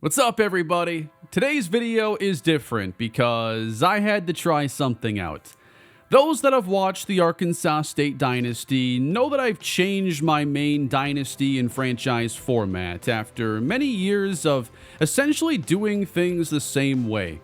What's up, everybody? Today's video is different because I had to try something out. Those that have watched the Arkansas St Dynasty know that I've changed my main dynasty and franchise format after many years of essentially doing things the same way.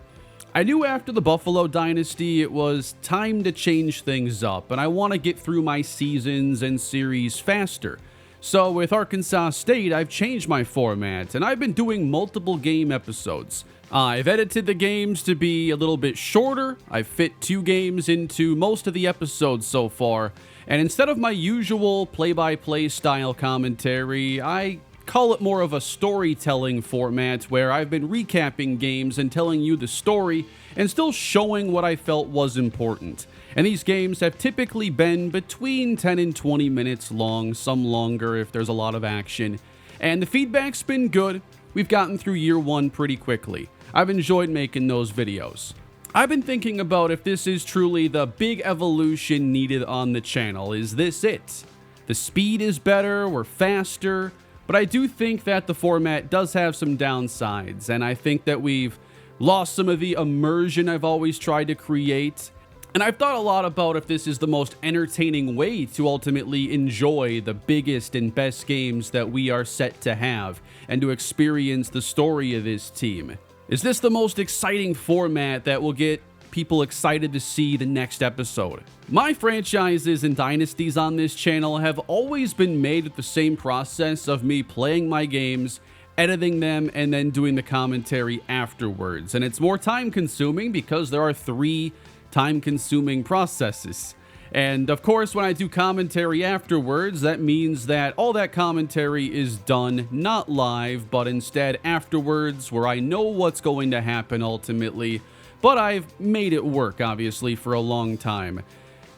I knew after the Buffalo Dynasty it was time to change things up, and I want to get through my seasons and series faster. So with Arkansas State, I've changed my format, and I've been doing multiple game episodes. I've edited the games to be a little bit shorter. I've fit 2 games into most of the episodes so far, and instead of my usual play-by-play style commentary, I call it more of a storytelling format where I've been recapping games and telling you the story and still showing what I felt was important. And these games have typically been between 10 and 20 minutes long, some longer if there's a lot of action. And the feedback's been good. We've gotten through year 1 pretty quickly. I've enjoyed making those videos. I've been thinking about if this is truly the big evolution needed on the channel. Is this it? The speed is better, we're faster, but I do think that the format does have some downsides, and I think that we've lost some of the immersion I've always tried to create. And I've thought a lot about if this is the most entertaining way to ultimately enjoy the biggest and best games that we are set to have and to experience the story of this team. Is this the most exciting format that will get people excited to see the next episode? My franchises and dynasties on this channel have always been made with the same process of me playing my games, editing them, and then doing the commentary afterwards. And it's more time consuming because there are 3 time-consuming processes. And of course, when I do commentary afterwards, that means that all that commentary is done not live, but instead afterwards, where I know what's going to happen ultimately, but I've made it work, obviously, for a long time.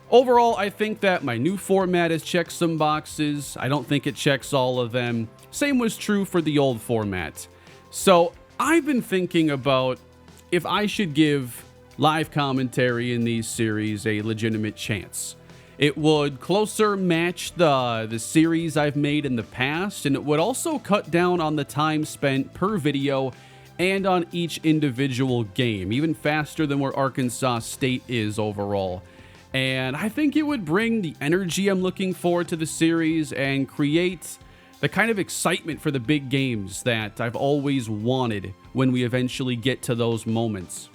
Overall, I think that my new format has checked some boxes. I don't think it checks all of them. Same was true for the old format. So I've been thinking about if I should give live commentary in these series a legitimate chance. It would closer match the series I've made in the past, and it would also cut down on the time spent per video and on each individual game, even faster than where Arkansas State is overall. And I think it would bring the energy I'm looking for to the series and create the kind of excitement for the big games that I've always wanted when we eventually get to those moments.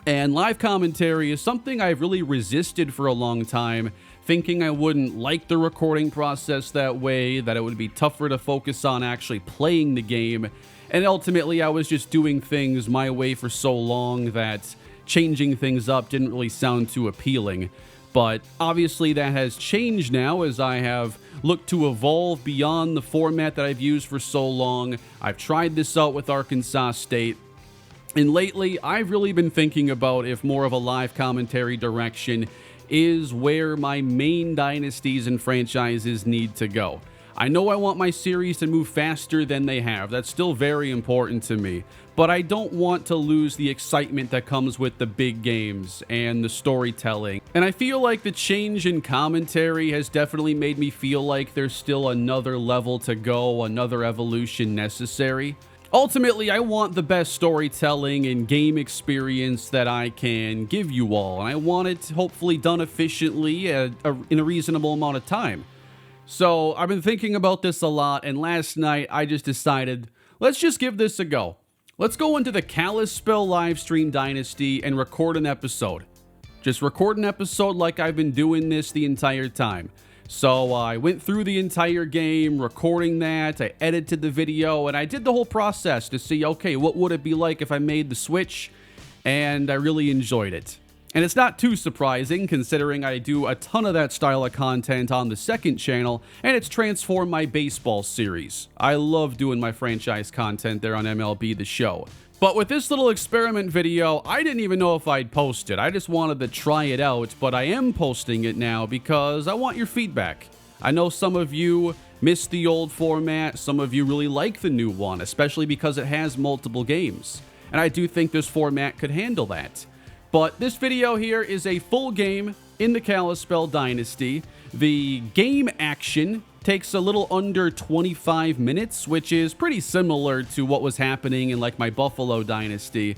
And live commentary is something I've really resisted for a long time, thinking I wouldn't like the recording process that way, that it would be tougher to focus on actually playing the game, and ultimately I was just doing things my way for so long that changing things up didn't really sound too appealing. But obviously that has changed now as I have looked to evolve beyond the format that I've used for so long. I've tried this out with Arkansas State. And lately, I've really been thinking about if more of a live commentary direction is where my main dynasties and franchises need to go. I know I want my series to move faster than they have. That's still very important to me. But I don't want to lose the excitement that comes with the big games and the storytelling. And I feel like the change in commentary has definitely made me feel like there's still another level to go, another evolution necessary. Ultimately, I want the best storytelling and game experience that I can give you all, and I want it hopefully done efficiently in a reasonable amount of time. So I've been thinking about this a lot, and last night I just decided, let's just give this a go. Let's go into the Kalispell livestream dynasty and record an episode. Just record an episode like I've been doing this the entire time. So I went through the entire game, recording that, I edited the video, and I did the whole process to see, okay, what would it be like if I made the switch? And I really enjoyed it. And it's not too surprising, considering I do a ton of that style of content on the second channel, and it's transformed my baseball series. I love doing my franchise content there on MLB The Show. But with this little experiment video, I didn't even know if I'd post it. I just wanted to try it out, but I am posting it now because I want your feedback. I know some of you miss the old format, some of you really like the new one, especially because it has multiple games. And I do think this format could handle that. But this video here is a full game in the Kalispell Dynasty. The game action takes a little under 25 minutes, which is pretty similar to what was happening in like my Buffalo Dynasty.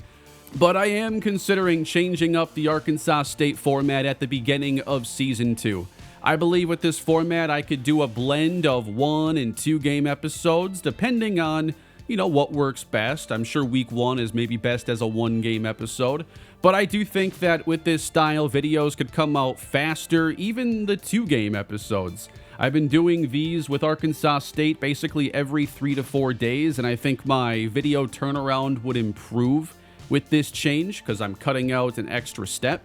But I am considering changing up the Arkansas State format at the beginning of Season 2. I believe with this format, I could do a blend of 1 and 2 game episodes, depending on, what works best. I'm sure Week 1 is maybe best as a 1 game episode. But I do think that with this style, videos could come out faster, even the 2 game episodes. I've been doing these with Arkansas State basically every 3 to 4 days, and I think my video turnaround would improve with this change because I'm cutting out an extra step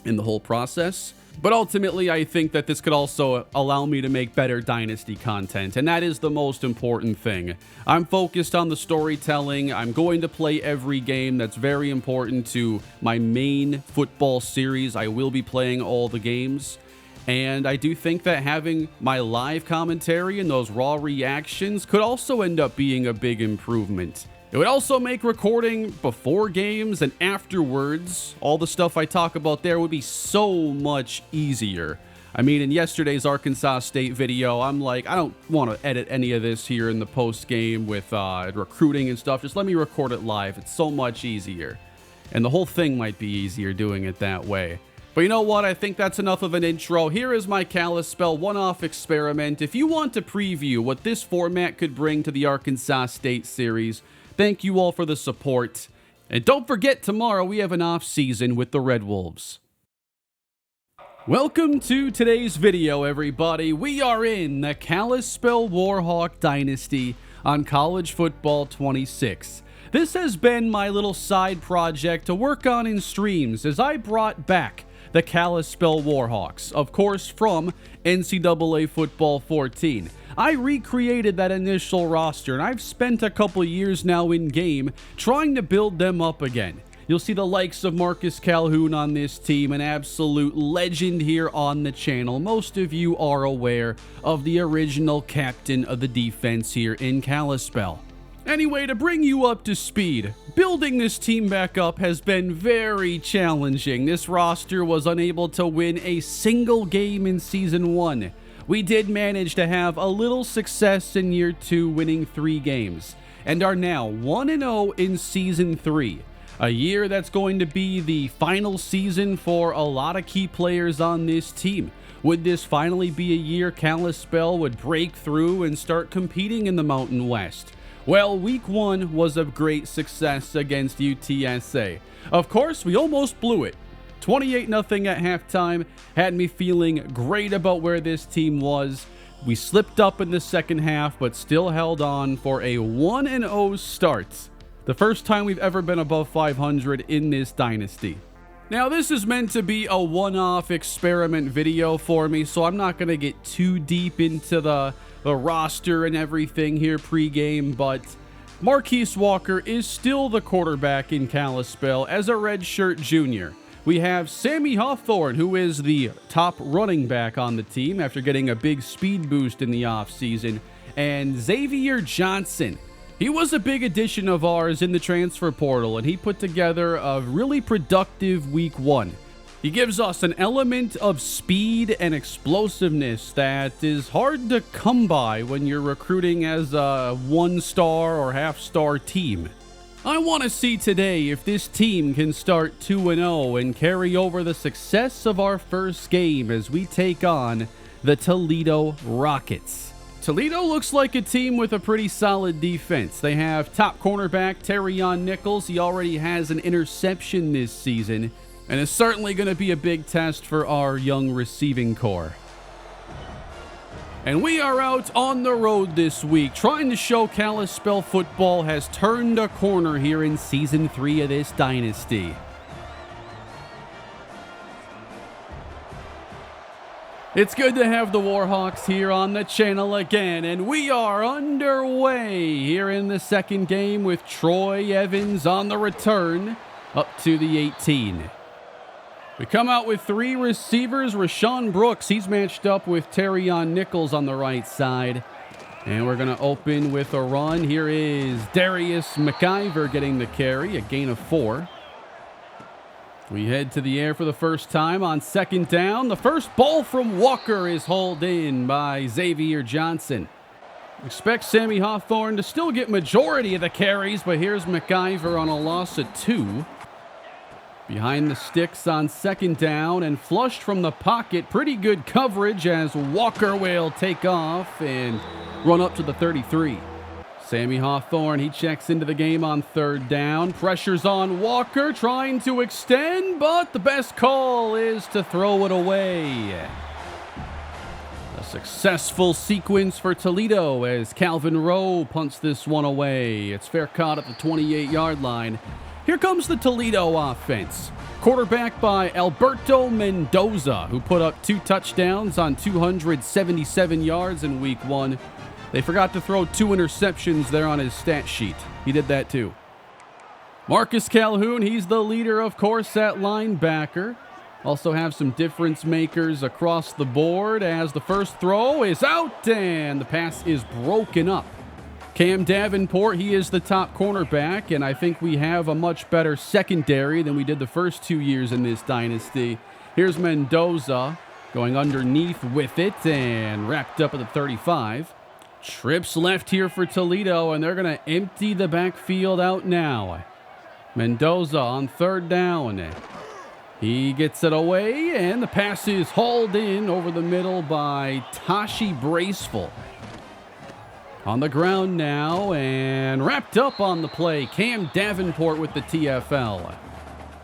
in the whole process. But ultimately, I think that this could also allow me to make better Dynasty content, and that is the most important thing. I'm focused on the storytelling. I'm going to play every game. That's very important to my main football series. I will be playing all the games. And I do think that having my live commentary and those raw reactions could also end up being a big improvement. It would also make recording before games and afterwards, all the stuff I talk about there would be so much easier. I mean, in yesterday's Arkansas State video, I'm like, I don't want to edit any of this here in the post game with recruiting and stuff. Just let me record it live. It's so much easier. And the whole thing might be easier doing it that way. But you know what? I think that's enough of an intro. Here is my Kalispell one-off experiment. If you want to preview what this format could bring to the Arkansas State series, thank you all for the support. And don't forget, tomorrow we have an off season with the Red Wolves. Welcome to today's video, everybody. We are in the Kalispell Warhawk Dynasty on College Football 26. This has been my little side project to work on in streams as I brought back the Kalispell Warhawks, of course from NCAA Football 14. I recreated that initial roster, and I've spent a couple years now in-game trying to build them up again. You'll see the likes of Marcus Calhoun on this team, an absolute legend here on the channel. Most of you are aware of the original captain of the defense here in Kalispell. Anyway, to bring you up to speed, building this team back up has been very challenging. This roster was unable to win a single game in Season 1. We did manage to have a little success in Year 2, winning 3 games, and are now 1-0 in Season 3. A year that's going to be the final season for a lot of key players on this team. Would this finally be a year Kalispell would break through and start competing in the Mountain West? Well, Week 1 was a great success against UTSA. Of course, we almost blew it. 28-0 at halftime had me feeling great about where this team was. We slipped up in the second half, but still held on for a 1-0 start. The first time we've ever been above 500 in this dynasty. Now, this is meant to be a one-off experiment video for me, so I'm not going to get too deep into the roster and everything here pre-game, but Marquise Walker is still the quarterback in Kalispell as a redshirt junior. We have Sammy Hawthorne, who is the top running back on the team after getting a big speed boost in the offseason, and Xavier Johnson. He was a big addition of ours in the transfer portal, and he put together a really productive Week 1. He gives us an element of speed and explosiveness that is hard to come by when you're recruiting as a 1-star or half-star team. I want to see today if this team can start 2-0 and carry over the success of our first game as we take on the Toledo Rockets. Toledo looks like a team with a pretty solid defense. They have top cornerback Terrion Nichols. He already has an interception this season, and it's certainly going to be a big test for our young receiving core. And we are out on the road this week, trying to show Kalispell football has turned a corner here in Season 3 of this dynasty. It's good to have the Warhawks here on the channel again, and we are underway here in the second game with Troy Evans on the return up to the 18. We come out with 3 receivers. Rashawn Brooks, he's matched up with Terrion Nichols on the right side. And we're going to open with a run. Here is Darius McIver getting the carry, a gain of 4. We head to the air for the first time on second down. The first ball from Walker is hauled in by Xavier Johnson. Expect Sammy Hawthorne to still get majority of the carries, but here's McIver on a loss of 2. Behind the sticks on second down and flushed from the pocket. Pretty good coverage as Walker will take off and run up to the 33. Sammy Hawthorne, he checks into the game on third down. Pressure's on Walker, trying to extend, but the best call is to throw it away. A successful sequence for Toledo as Calvin Rowe punts this one away. It's fair caught at the 28-yard line. Here comes the Toledo offense. Quarterback by Alberto Mendoza, who put up 2 touchdowns on 277 yards in week 1. They forgot to throw 2 interceptions there on his stat sheet. He did that too. Marcus Calhoun, he's the leader, of course, at linebacker. Also have some difference makers across the board as the first throw is out and the pass is broken up. Cam Davenport, he is the top cornerback, and I think we have a much better secondary than we did the first 2 years in this dynasty. Here's Mendoza going underneath with it and wrapped up at the 35. Trips left here for Toledo, and they're going to empty the backfield out now. Mendoza on third down. He gets it away, and the pass is hauled in over the middle by Tashi Braceful. On the ground now, and wrapped up on the play, Cam Davenport with the TFL.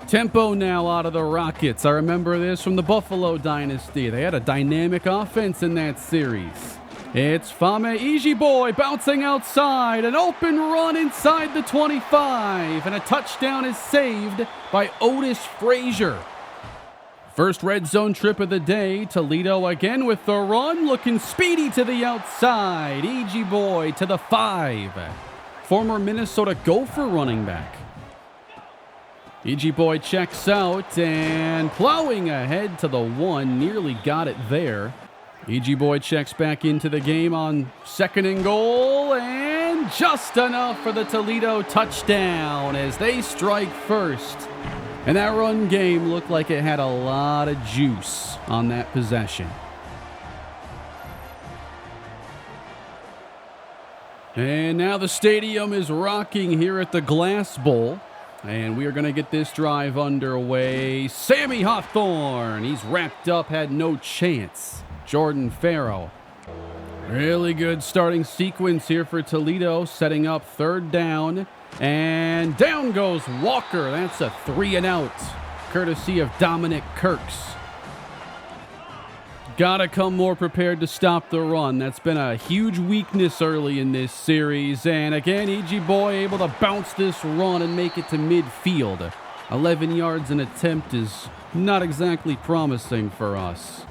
Tempo now out of the Rockets. I remember this from the Buffalo Dynasty. They had a dynamic offense in that series. It's Fame Ijiboy bouncing outside, an open run inside the 25, and a touchdown is saved by Otis Frazier. First red zone trip of the day. Toledo again with the run, looking speedy to the outside. Ijiboy to the 5. Former Minnesota Gopher running back. Ijiboy checks out and plowing ahead to the 1, nearly got it there. Ijiboy checks back into the game on second and goal, and just enough for the Toledo touchdown as they strike first. And that run game looked like it had a lot of juice on that possession. And now the stadium is rocking here at the Glass Bowl. And we are going to get this drive underway. Sammy Hawthorne, he's wrapped up, had no chance. Jordan Farrow. Really good starting sequence here for Toledo, setting up third down. And down goes Walker. That's a 3-and-out, courtesy of Dominic Kirks. Gotta come more prepared to stop the run. That's been a huge weakness early in this series. And again, Ijiboy able to bounce this run and make it to midfield. 11 yards an attempt is not exactly promising for us.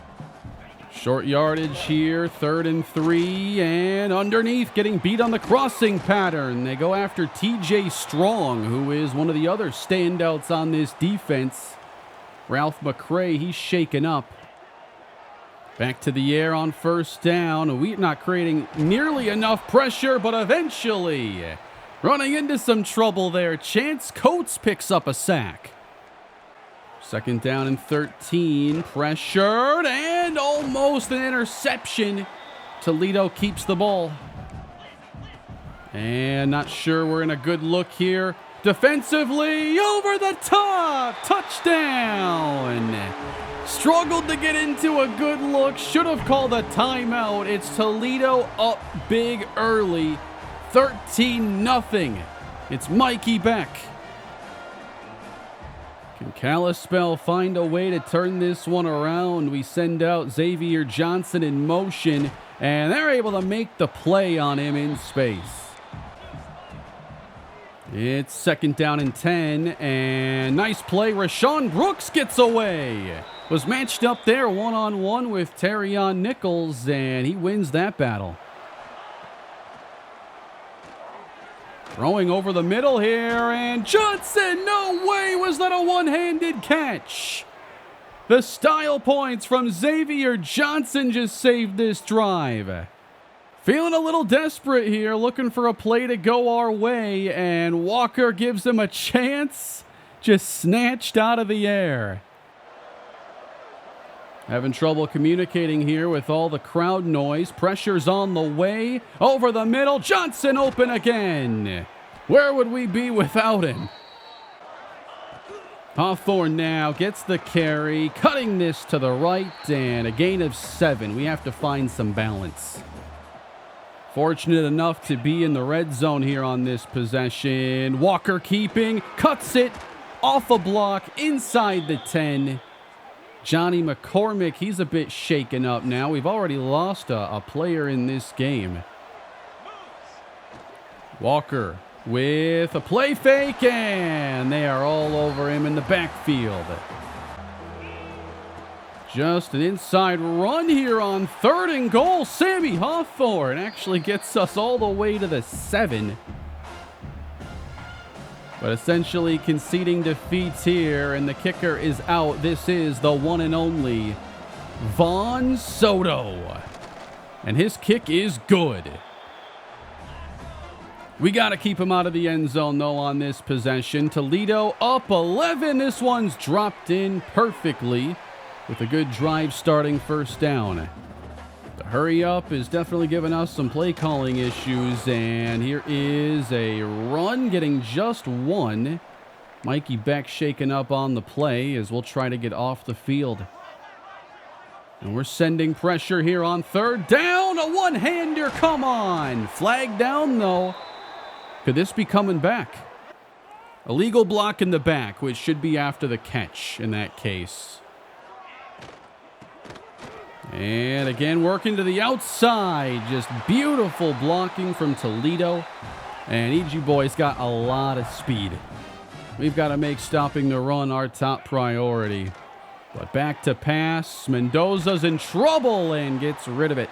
Short yardage here, 3rd and 3, and underneath getting beat on the crossing pattern. They go after TJ Strong, who is one of the other standouts on this defense. Ralph McCray, he's shaken up. Back to the air on first down. We're not creating nearly enough pressure, but eventually running into some trouble there. Chance Coates picks up a sack. Second down and 13. Pressured and almost an interception. Toledo keeps the ball. And not sure we're in a good look here. Defensively, over the top. Touchdown. Struggled to get into a good look. Should have called a timeout. It's Toledo up big early. 13-0. It's Mikey Beck. Can Kalispell find a way to turn this one around? We send out Xavier Johnson in motion, and they're able to make the play on him in space. It's second down and 10, and nice play. Rashawn Brooks gets away. Was matched up there one-on-one with Terrion Nichols, and he wins that battle. Throwing over the middle here, and Johnson, no way was that a one-handed catch. The style points from Xavier Johnson just saved this drive. Feeling a little desperate here, looking for a play to go our way, and Walker gives him a chance. Just snatched out of the air. Having trouble communicating here with all the crowd noise. Pressure's on the way. Over the middle. Johnson open again. Where would we be without him? Hawthorne now gets the carry. Cutting this to the right. And a gain of 7. We have to find some balance. Fortunate enough to be in the red zone here on this possession. Walker keeping. Cuts it. Off a block. Inside the 10. Johnny McCormick, he's a bit shaken up now. We've already lost a player in this game. Walker with a play fake, and they are all over him in the backfield. Just an inside run here on 3rd and goal. Sammy Hawthorne actually gets us all the way to the 7. But essentially conceding defeats here, and the kicker is out. This is the one and only Vaughn Soto. And his kick is good. We got to keep him out of the end zone, though, on this possession. Toledo up 11. This one's dropped in perfectly with a good drive starting first down. The hurry up is definitely giving us some play calling issues, and here is a run getting just 1. Mikey Beck shaken up on the play as we'll try to get off the field. And we're sending pressure here on 3rd down. A one-hander, come on. Flag down, though. Could this be coming back? Illegal block in the back, which should be after the catch in that case. And again, working to the outside. Just beautiful blocking from Toledo. And EG Boys got a lot of speed. We've got to make stopping the run our top priority. But back to pass. Mendoza's in trouble and gets rid of it.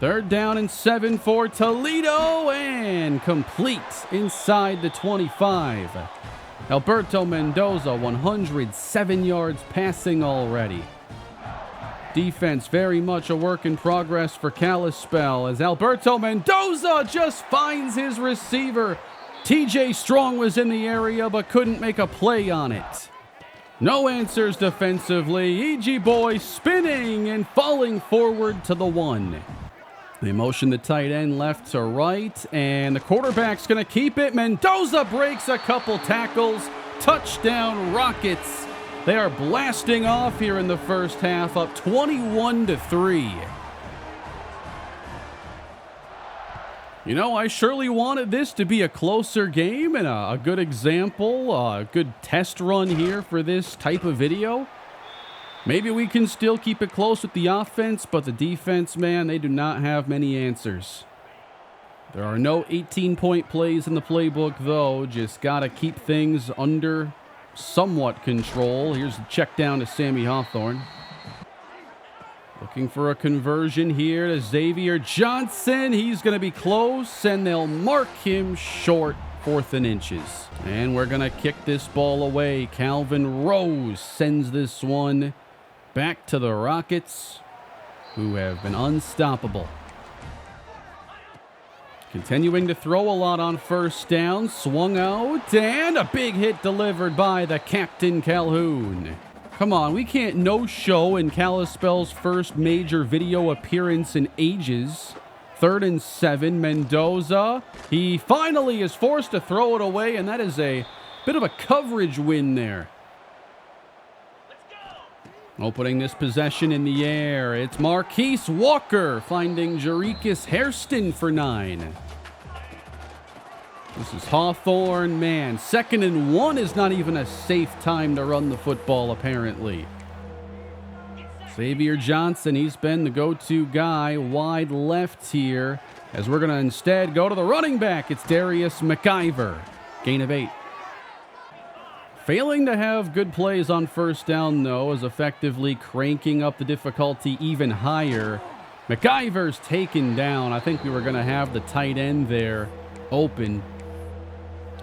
3rd down and 7 for Toledo. And complete inside the 25. Alberto Mendoza, 107 yards passing already. Defense very much a work in progress for Kalispell as Alberto Mendoza just finds his receiver. TJ Strong was in the area but couldn't make a play on it. No answers defensively. EG Boys spinning and falling forward to the 1. They motion the tight end left to right, and the quarterback's going to keep it. Mendoza breaks a couple tackles. Touchdown Rockets. They are blasting off here in the first half, up 21-3. You know, I surely wanted this to be a closer game and a good example, a good test run here for this type of video. Maybe we can still keep it close with the offense, but the defense, man, they do not have many answers. There are no 18-point plays in the playbook, though. Just got to keep things under somewhat control. Here's the check down to Sammy Hawthorne. Looking for a conversion here to Xavier Johnson. He's going to be close, and they'll mark him short, 4th and inches. And we're going to kick this ball away. Calvin Rose sends this one back to the Rockets, who have been unstoppable. Continuing to throw a lot on first down. Swung out, and a big hit delivered by the Captain Calhoun. Come on, we can't no-show in Kalispell's first major video appearance in ages. 3rd and 7, Mendoza. He finally is forced to throw it away, and that is a bit of a coverage win there. Opening this possession in the air, it's Marquise Walker finding Jerikas Hairston for 9. This is Hawthorne, man. 2nd and 1 is not even a safe time to run the football, apparently. Xavier Johnson, he's been the go-to guy wide left here, as we're going to instead go to the running back. It's Darius McIver. Gain of 8. Failing to have good plays on first down, though, is effectively cranking up the difficulty even higher. McIver's taken down. I think we were going to have the tight end there open.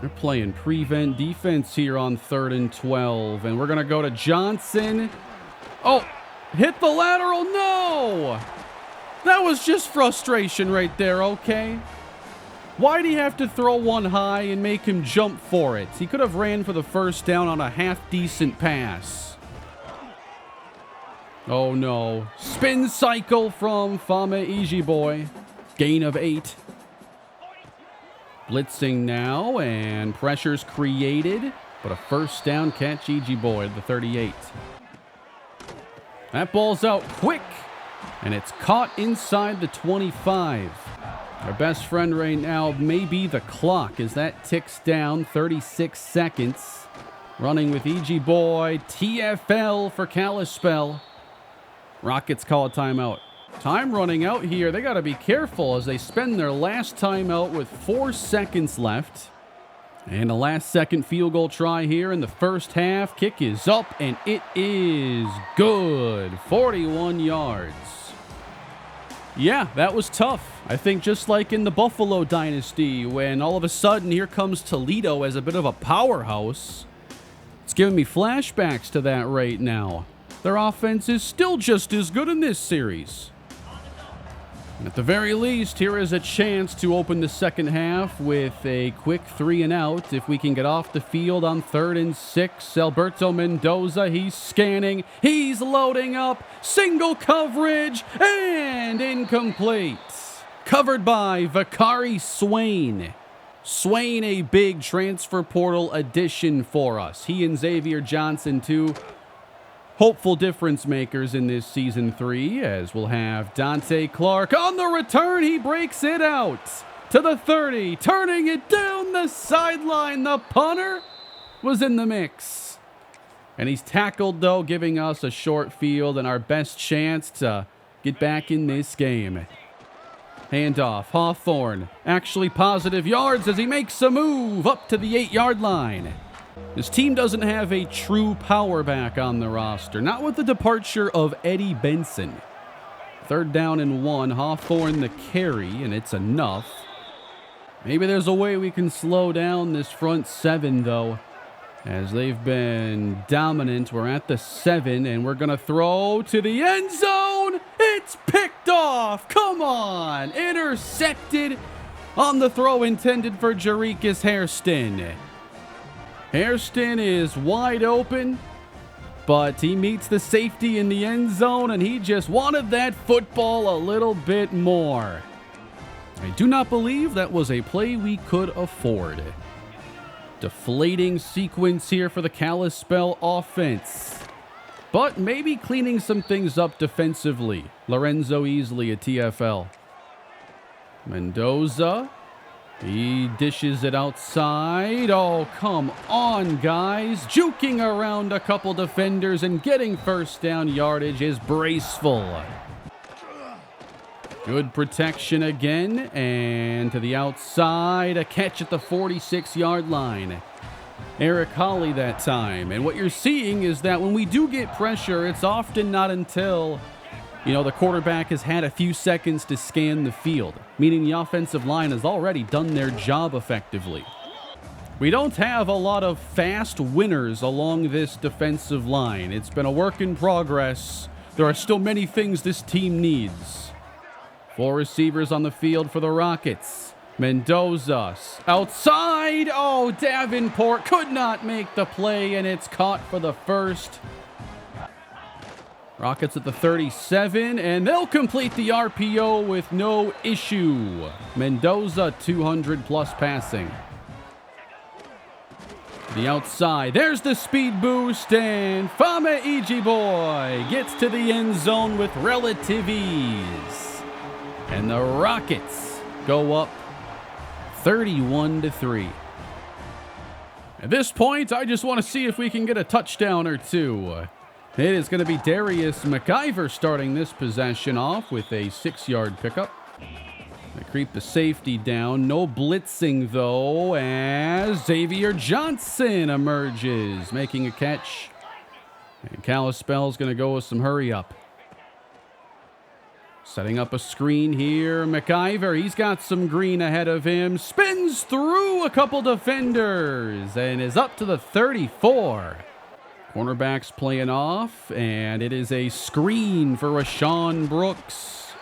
They're playing prevent defense here on 3rd and 12. And we're going to go to Johnson. Oh, hit the lateral. No! That was just frustration right there, okay? Why'd he have to throw one high and make him jump for it? He could have ran for the first down on a half-decent pass. Oh no. Spin cycle from Fama Boy. Gain of 8. Blitzing now, and pressure's created. But a first down catch, Boy, the 38. That ball's out quick, and it's caught inside the 25. Our best friend right now may be the clock as that ticks down 36 seconds. Running with Boy, TFL for Kalispell. Rockets call a timeout. Time running out here. They got to be careful as they spend their last timeout with 4 seconds left. And a last-second field goal try here in the first half. Kick is up, and it is good. 41 yards. Yeah, that was tough. I think just like in the Buffalo Dynasty, when all of a sudden here comes Toledo as a bit of a powerhouse. It's giving me flashbacks to that right now. Their offense is still just as good in this series. At the very least, here is a chance to open the second half with a quick 3 and out. If we can get off the field on 3rd and 6, Alberto Mendoza, he's scanning, he's loading up, single coverage, and incomplete. Covered by Vakari Swain. Swain, a big transfer portal addition for us. He and Xavier Johnson, too. Hopeful difference makers in this season 3, as we'll have Dante Clark on the return. He breaks it out to the 30, turning it down the sideline. The punter was in the mix. And he's tackled, though, giving us a short field and our best chance to get back in this game. Handoff, Hawthorne, actually positive yards as he makes a move up to the 8-yard line. This team doesn't have a true power back on the roster, not with the departure of Eddie Benson. 3rd down and 1, Hawthorne the carry, and it's enough. Maybe there's a way we can slow down this front 7, though, as they've been dominant. We're at the 7, and we're going to throw to the end zone. It's picked off. Come on. Intercepted on the throw intended for Jarikus Hairston. Hairston is wide open, but he meets the safety in the end zone, and he just wanted that football a little bit more. I do not believe that was a play we could afford. Deflating sequence here for the Kalispell offense, but maybe cleaning some things up defensively. Lorenzo Easley at TFL. Mendoza. He dishes it outside. Oh, come on, guys. Juking around a couple defenders and getting first down yardage is braceful. Good protection again. And to the outside, a catch at the 46-yard line. Eric Holly that time. And what you're seeing is that when we do get pressure, it's often not until the quarterback has had a few seconds to scan the field, meaning the offensive line has already done their job effectively. We don't have a lot of fast winners along this defensive line. It's been a work in progress. There are still many things this team needs. 4 receivers on the field for the Rockets. Mendoza outside. Oh, Davenport could not make the play, and it's caught for the first. Rockets at the 37, and they'll complete the RPO with no issue. Mendoza, 200-plus passing. The outside, there's the speed boost, and Fama Boy gets to the end zone with relative ease. And the Rockets go up 31-3. At this point, I just want to see if we can get a touchdown or two. It is going to be Darius McIver starting this possession off with a 6-yard pickup. They creep the safety down. No blitzing, though, as Xavier Johnson emerges, making a catch. And Kalispell's going to go with some hurry up. Setting up a screen here. McIver, he's got some green ahead of him. Spins through a couple defenders and is up to the 34. Cornerback's playing off, and it is a screen for Rashawn Brooks.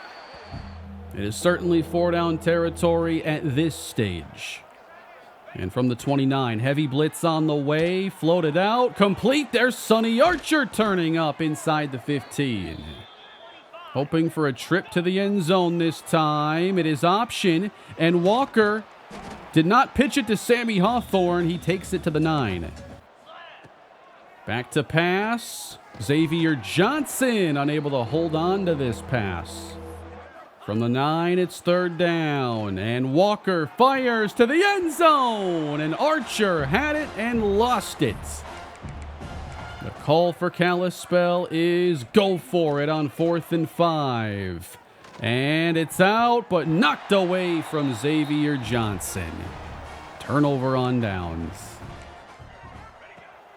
It is certainly 4-down territory at this stage. And from the 29, heavy blitz on the way, floated out, complete. There's Sonny Archer turning up inside the 15. Hoping for a trip to the end zone this time. It is option, and Walker did not pitch it to Sammy Hawthorne. He takes it to the 9. Back to pass. Xavier Johnson unable to hold on to this pass. From the 9, it's 3rd down, and Walker fires to the end zone, and Archer had it and lost it. The call for Kalispell is go for it on 4th and 5. And it's out, but knocked away from Xavier Johnson. Turnover on downs.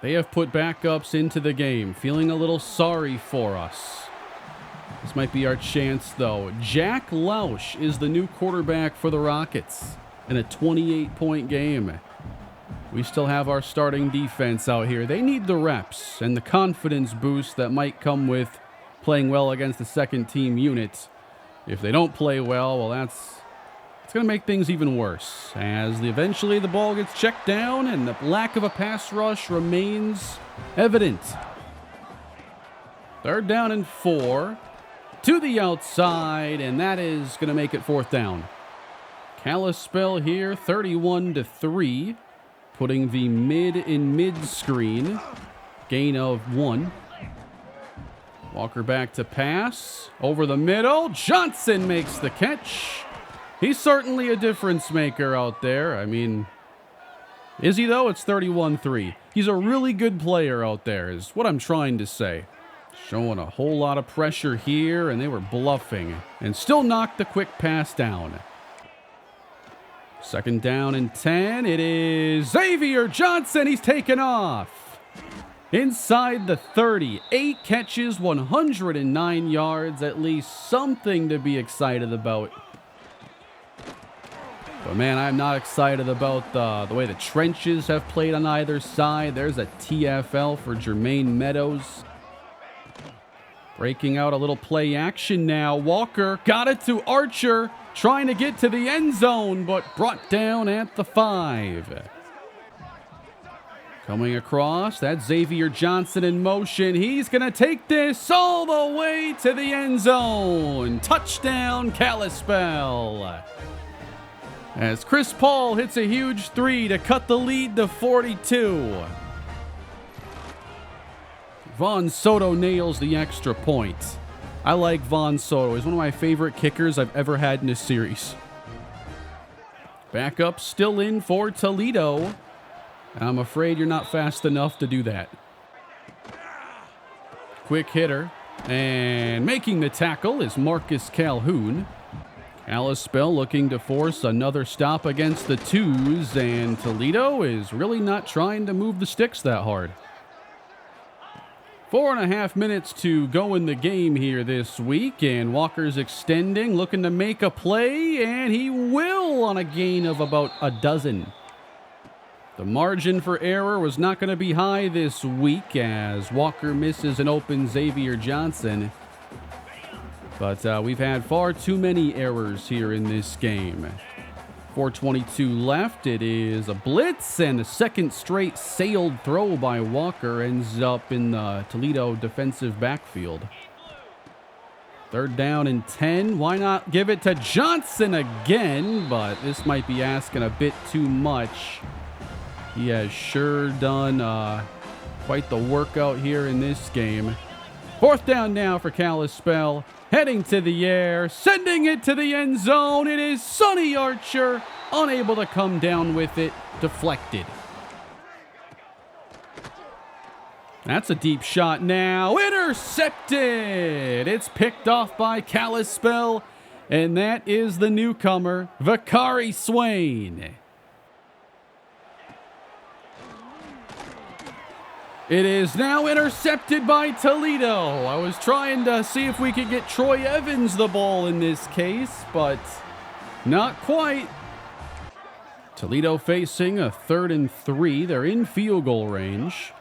They have put backups into the game, feeling a little sorry for us. This might be our chance, though. Jack Lausch is the new quarterback for the Rockets in a 28-point game. We still have our starting defense out here. They need the reps and the confidence boost that might come with playing well against the second-team unit. If they don't play well, it's going to make things even worse, as eventually the ball gets checked down and the lack of a pass rush remains evident. 3rd down and 4. To the outside, and that is going to make it 4th down. Kalispell here, 31-3, putting the mid in mid-screen. Gain of 1. Walker back to pass. Over the middle. Johnson makes the catch. He's certainly a difference maker out there. I mean, is he though? It's 31-3. He's a really good player out there, is what I'm trying to say. Showing a whole lot of pressure here, and they were bluffing and still knocked the quick pass down. 2nd down and 10. It is Xavier Johnson. He's taken off. Inside the 30. 8 catches, 109 yards. At least something to be excited about. But man, I'm not excited about the way the trenches have played on either side. There's a TFL for Jermaine Meadows. Breaking out a little play action now. Walker got it to Archer, trying to get to the end zone, but brought down at the 5. Coming across, that's Xavier Johnson in motion. He's going to take this all the way to the end zone. Touchdown, Kalispell. As Chris Paul hits a huge 3 to cut the lead to 42. Vaughn Soto nails the extra point. I like Vaughn Soto. He's one of my favorite kickers I've ever had in a series. Backup still in for Toledo. I'm afraid you're not fast enough to do that. Quick hitter. And making the tackle is Marcus Calhoun. Kalispell looking to force another stop against the 2s, and Toledo is really not trying to move the sticks that hard. 4.5 minutes to go in the game here this week, and Walker's extending, looking to make a play, and he will on a gain of about a dozen. The margin for error was not going to be high this week as Walker misses an open Xavier Johnson. But we've had far too many errors here in this game. 4:22 left. It is a blitz, and the second straight sailed throw by Walker ends up in the Toledo defensive backfield. 3rd down and 10. Why not give it to Johnson again? But this might be asking a bit too much. He has sure done quite the workout here in this game. 4th down now for Kalispell. Heading to the air, sending it to the end zone. It is Sonny Archer, unable to come down with it, deflected. That's a deep shot now, intercepted. It's picked off by Kalispell, and that is the newcomer, Vakari Swain. It is now intercepted by Toledo. I was trying to see if we could get Troy Evans the ball in this case, but not quite. Toledo facing a 3rd and 3. They're in field goal range.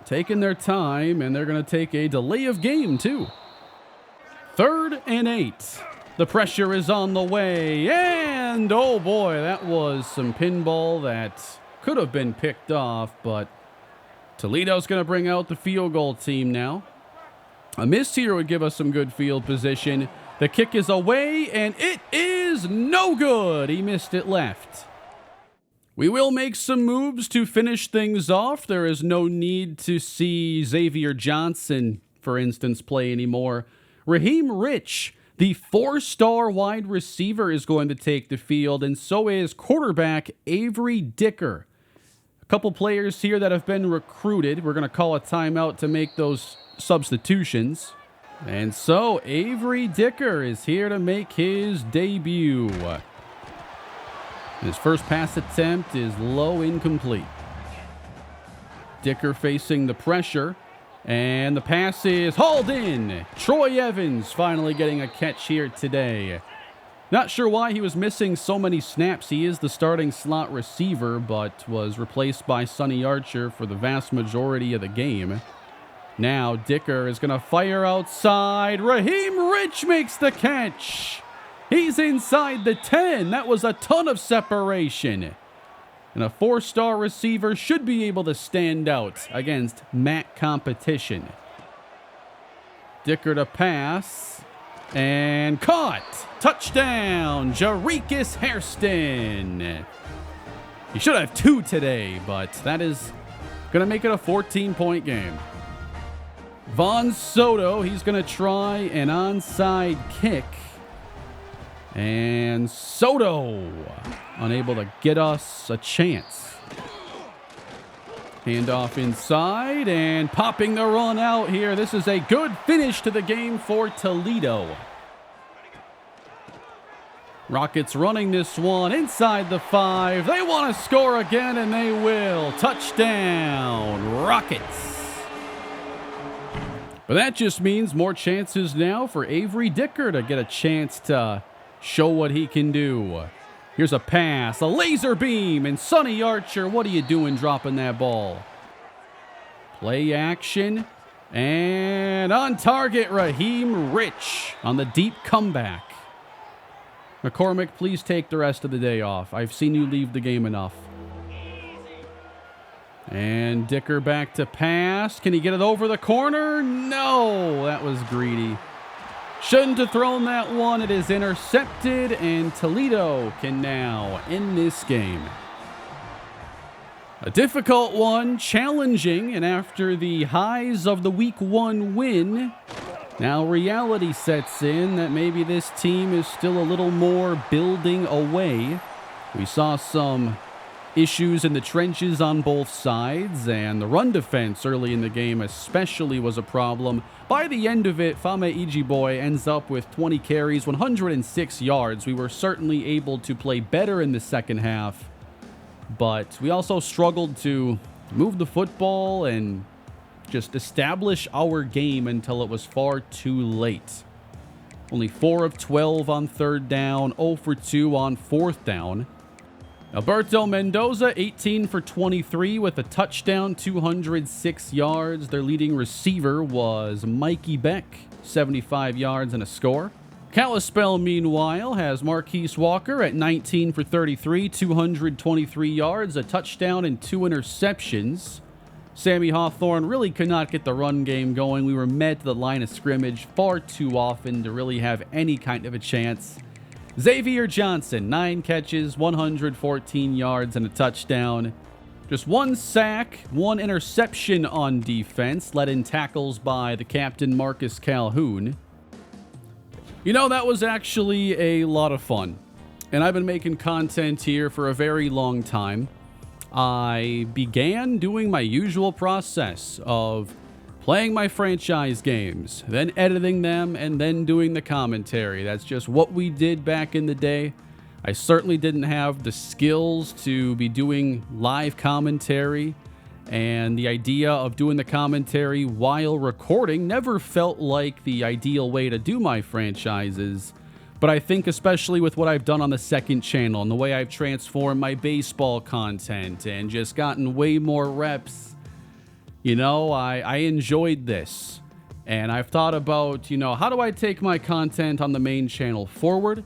Taking their time, and they're going to take a delay of game, too. 3rd and 8. The pressure is on the way, and oh boy, that was some pinball that could have been picked off, but Toledo's going to bring out the field goal team now. A miss here would give us some good field position. The kick is away, and it is no good. He missed it left. We will make some moves to finish things off. There is no need to see Xavier Johnson, for instance, play anymore. Raheem Rich, the 4-star wide receiver, is going to take the field, and so is quarterback Avery Dicker. A couple players here that have been recruited. We're going to call a timeout to make those substitutions. And so Avery Dicker is here to make his debut. His first pass attempt is low, incomplete. Dicker facing the pressure, and the pass is hauled in. Troy Evans finally getting a catch here today. Not sure why he was missing so many snaps. He is the starting slot receiver, but was replaced by Sonny Archer for the vast majority of the game. Now Dicker is going to fire outside. Raheem Rich makes the catch. He's inside the 10. That was a ton of separation. And a 4-star receiver should be able to stand out against MAC competition. Dicker to pass. And caught. Touchdown, Jarekis Hairston. He should have 2 today, but that is going to make it a 14-point game. Vaughn Soto, he's going to try an onside kick. And Soto unable to get us a chance. Handoff inside and popping the run out here. This is a good finish to the game for Toledo. Rockets running this one inside the 5. They want to score again, and they will. Touchdown, Rockets. But that just means more chances now for Avery Dicker to get a chance to show what he can do. Here's a pass, a laser beam, and Sonny Archer, what are you doing dropping that ball? Play action, and on target, Raheem Rich on the deep comeback. McCormick, please take the rest of the day off. I've seen you leave the game enough. And Dicker back to pass. Can he get it over the corner? No, that was greedy. Shouldn't have thrown that one. It is intercepted, and Toledo can now end this game. A difficult one, challenging, and after the highs of the Week 1 win, now reality sets in that maybe this team is still a little more building away. We saw some issues in the trenches on both sides, and the run defense early in the game especially was a problem. By the end of it, Fame Ijiboy ends up with 20 carries, 106 yards. We were certainly able to play better in the second half, but we also struggled to move the football and just establish our game until it was far too late. Only 4 of 12 on third down, 0 for 2 on fourth down. Alberto Mendoza, 18 for 23 with a touchdown, 206 yards. Their leading receiver was Mikey Beck, 75 yards and a score. Kalispell, meanwhile, has Marquise Walker at 19 for 33, 223 yards, a touchdown, and 2 interceptions. Sammy Hawthorne really could not get the run game going. We were met to the line of scrimmage far too often to really have any kind of a chance. Xavier Johnson, 9 catches, 114 yards, and a touchdown. Just 1 sack, 1 interception on defense, led in tackles by the captain, Marcus Calhoun. You know, that was actually a lot of fun. And I've been making content here for a very long time. I began doing my usual process of playing my franchise games, then editing them, and then doing the commentary. That's just what we did back in the day. I certainly didn't have the skills to be doing live commentary, and the idea of doing the commentary while recording never felt like the ideal way to do my franchises. But I think especially with what I've done on the second channel and the way I've transformed my baseball content and just gotten way more reps, you know, I enjoyed this. And I've thought about, how do I take my content on the main channel forward?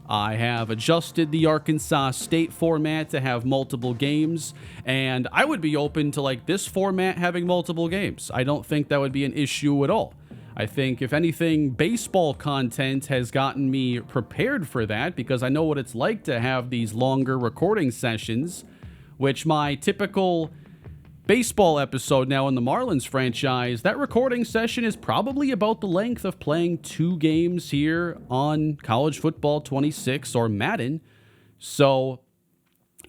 I have adjusted the Arkansas State format to have multiple games, and I would be open to like this format having multiple games. I don't think that would be an issue at all. I think, if anything, baseball content has gotten me prepared for that because I know what it's like to have these longer recording sessions, which my typical baseball episode now in the Marlins franchise, that recording session is probably about the length of playing 2 games here on College Football 26 or Madden. So,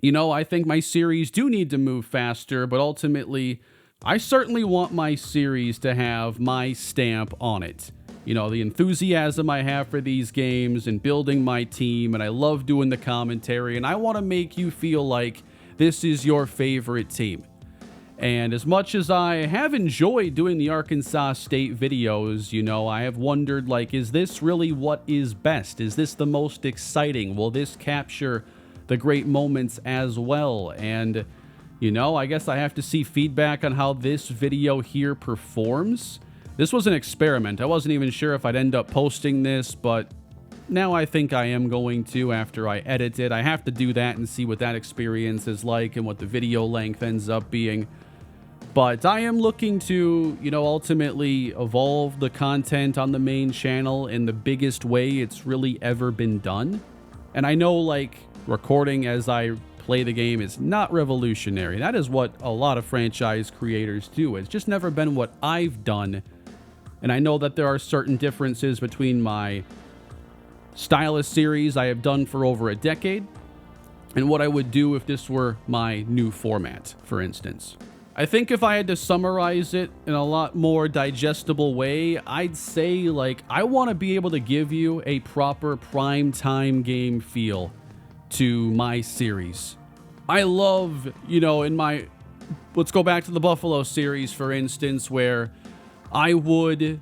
I think my series do need to move faster, but ultimately, I certainly want my series to have my stamp on it. The enthusiasm I have for these games and building my team, and I love doing the commentary, and I want to make you feel like this is your favorite team. And as much as I have enjoyed doing the Arkansas State videos, I have wondered, is this really what is best? Is this the most exciting? Will this capture the great moments as well? And, I guess I have to see feedback on how this video here performs. This was an experiment. I wasn't even sure if I'd end up posting this, but now I think I am going to after I edit it. I have to do that and see what that experience is like and what the video length ends up being. But I am looking to, ultimately evolve the content on the main channel in the biggest way it's really ever been done. And I know, recording as I play the game is not revolutionary. That is what a lot of franchise creators do. It's just never been what I've done. And I know that there are certain differences between my stylus series I have done for over a decade and what I would do if this were my new format, for instance. I think if I had to summarize it in a lot more digestible way, I'd say, I want to be able to give you a proper prime time game feel to my series. I love, let's go back to the Buffalo series, for instance, where I would,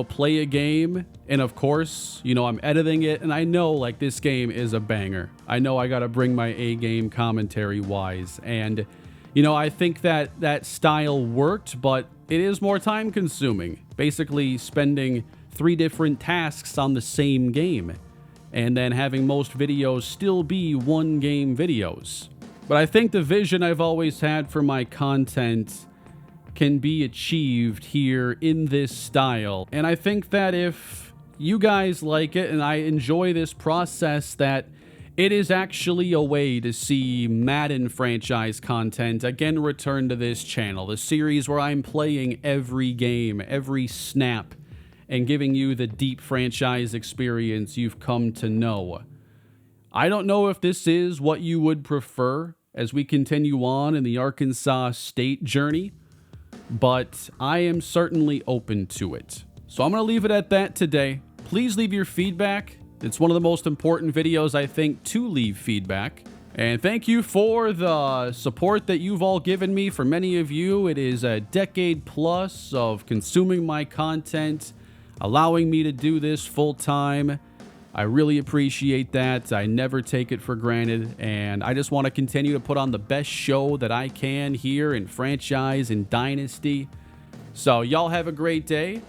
play a game, and of course, I'm editing it, and I know, this game is a banger. I know I got to bring my A game commentary-wise, and I think that style worked, but it is more time consuming. Basically spending 3 different tasks on the same game and then having most videos still be 1 game videos. But I think the vision I've always had for my content can be achieved here in this style. And I think that if you guys like it and I enjoy this process, that it is actually a way to see Madden franchise content again return to this channel, the series where I'm playing every game, every snap, and giving you the deep franchise experience you've come to know. I don't know if this is what you would prefer as we continue on in the Arkansas State journey, but I am certainly open to it. So I'm going to leave it at that today. Please leave your feedback. It's one of the most important videos, I think, to leave feedback. And thank you for the support that you've all given me. For many of you, it is a decade plus of consuming my content, allowing me to do this full time. I really appreciate that. I never take it for granted. And I just want to continue to put on the best show that I can here in franchise and Dynasty. So y'all have a great day.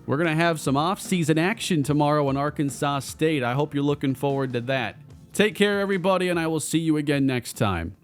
We're going to have some off-season action tomorrow in Arkansas State. I hope you're looking forward to that. Take care, everybody, and I will see you again next time.